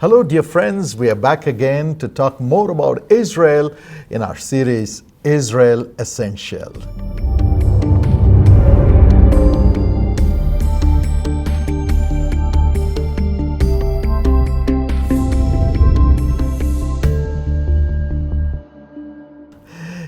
Hello, dear friends. We are back again to talk more about Israel in our series, Israel Essential.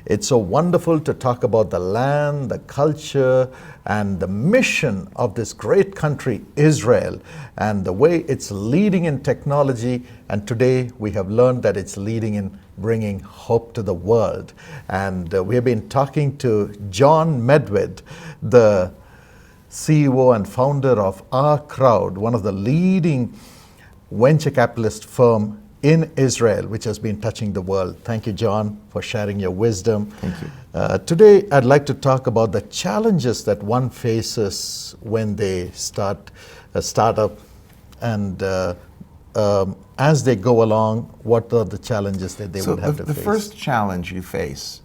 It's so wonderful to talk about the land, the culture, and the mission of this great country, Israel, and the way it's leading in technology. And today we have learned that it's leading in bringing hope to the world. And we have been talking to Jon Medved, the CEO and founder of Our Crowd, one of the leading venture capitalist firm in Israel, which has been touching the world. Thank you, Jon, for sharing your wisdom. Thank you. Today, I'd like to talk about the challenges that one faces when they start a startup, and as they go along, what are the challenges that they would have to face? The first challenge you face,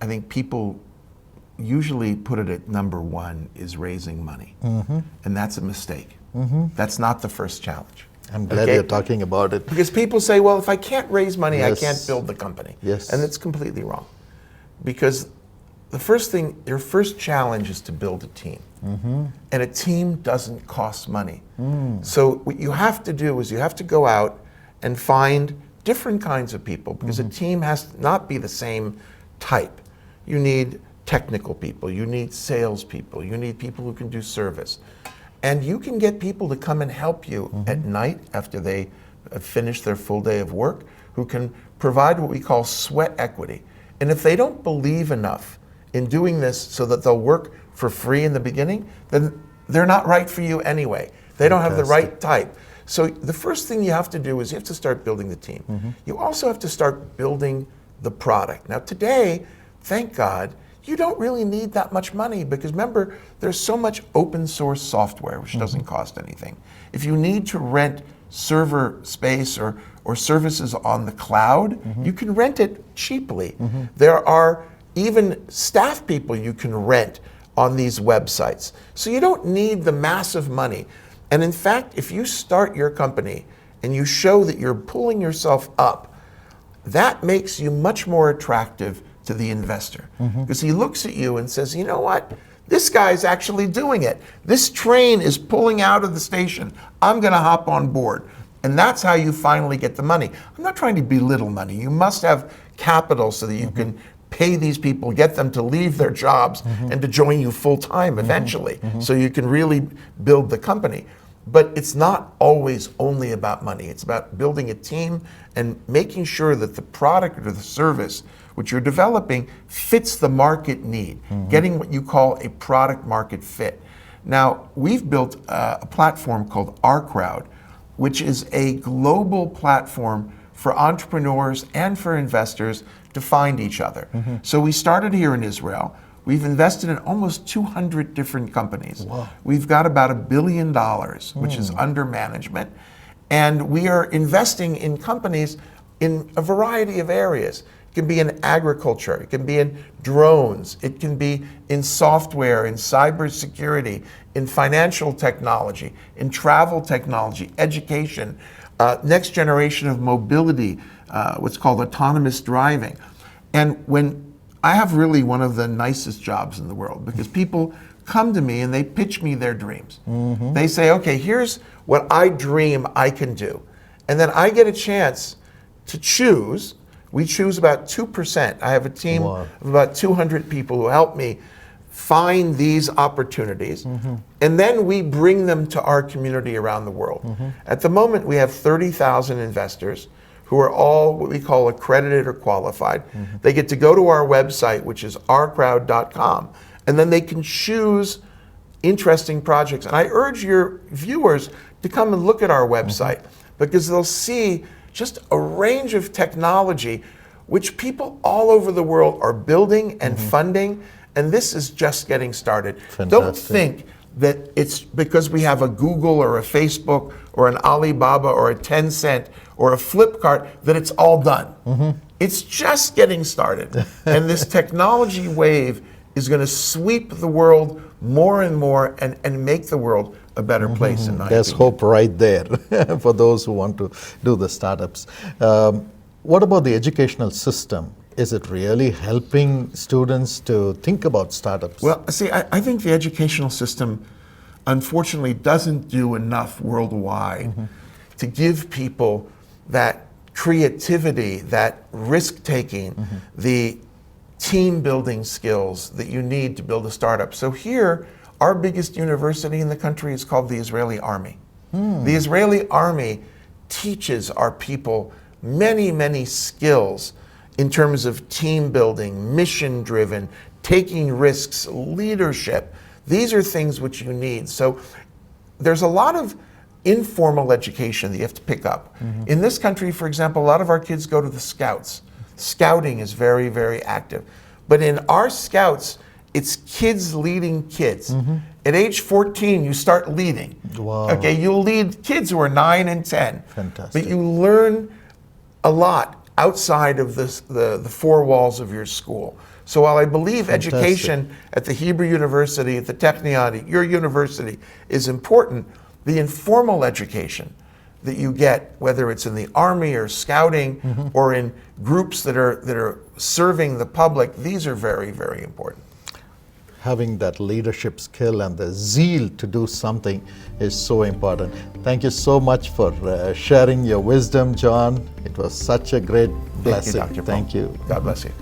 I think people usually put it at number one, is raising money. Mm-hmm. And that's a mistake. Mm-hmm. That's not the first challenge. I'm glad you're talking about it. Because people say, well, if I can't raise money, I can't build the company. Yes. And it's completely wrong. Because the first thing, your first challenge is to build a team. Mm-hmm. And a team doesn't cost money. Mm. So what you have to do is you have to go out and find different kinds of people, because a team has to not be the same type. You need technical people, you need salespeople, you need people who can do service. And you can get people to come and help you at night after they have finished their full day of work, who can provide what we call sweat equity. And if they don't believe enough in doing this so that they'll work for free in the beginning, then they're not right for you anyway. They don't have the right type. So the first thing you have to do is you have to start building the team. Mm-hmm. You also have to start building the product. Now today, thank God, you don't really need that much money, because remember, there's so much open source software which doesn't cost anything. If you need to rent server space or services on the cloud, you can rent it cheaply. There are even staff people you can rent on these websites. So you don't need the massive money. And in fact, if you start your company and you show that you're pulling yourself up, that makes you much more attractive to the investor, because he looks at you and says, you know what, this guy's actually doing it. This train is pulling out of the station. I'm going to hop on board. And that's how you finally get the money. I'm not trying to belittle money. You must have capital so that you can pay these people, get them to leave their jobs and to join you full time eventually, so you can really build the company. But it's not always only about money. It's about building a team and making sure that the product or the service which you're developing fits the market need, getting what you call a product market fit. Now, we've built a platform called Our Crowd, which is a global platform for entrepreneurs and for investors to find each other. So we started here in Israel. We've invested in almost 200 different companies. Wow. We've got about $1 billion, which is under management. And we are investing in companies in a variety of areas. It can be in agriculture, it can be in drones, it can be in software, in cybersecurity, in financial technology, in travel technology, education, next generation of mobility, what's called autonomous driving. And when I have really one of the nicest jobs in the world, because people come to me and they pitch me their dreams. They say, okay, here's what I dream I can do. And then I get a chance to choose. We choose about 2%. I have a team of about 200 people who help me find these opportunities. And then we bring them to our community around the world. At the moment, we have 30,000 investors who are all what we call accredited or qualified. They get to go to our website, which is ourcrowd.com, and then they can choose interesting projects. And I urge your viewers to come and look at our website, because they'll see just a range of technology which people all over the world are building and funding, and this is just getting started. Fantastic. Don't think that it's because we have a Google or a Facebook or an Alibaba or a Tencent or a Flipkart that it's all done. It's just getting started. And this technology wave is going to sweep the world more and more and make the world a better place in my There's opinion. hope right there for those who want to do the startups. What about the educational system? Is it really helping students to think about startups? Well, see, I think the educational system, unfortunately, doesn't do enough worldwide to give people that creativity, that risk-taking, the team-building skills that you need to build a startup. So here, our biggest university in the country is called the Israeli Army. The Israeli Army teaches our people many, many skills in terms of team building, mission driven, taking risks, leadership. These are things which you need. So there's a lot of informal education that you have to pick up. In this country, for example, a lot of our kids go to the Scouts. Scouting is very, very active. But in our Scouts, it's kids leading kids. At age 14, you start leading. Wow. Okay, you'll lead kids who are 9 and 10. Fantastic. But you learn a lot outside of the four walls of your school. So while I believe Fantastic. education at the Hebrew University, at the Technion, your university, is important, the informal education that you get, whether it's in the Army or Scouting or in groups that are serving the public, these are very, very important. Having that leadership skill and the zeal to do something is so important. Thank you so much for sharing your wisdom, Jon. It was such a great blessing. Thank you, Dr. Paul. Thank you. God bless you.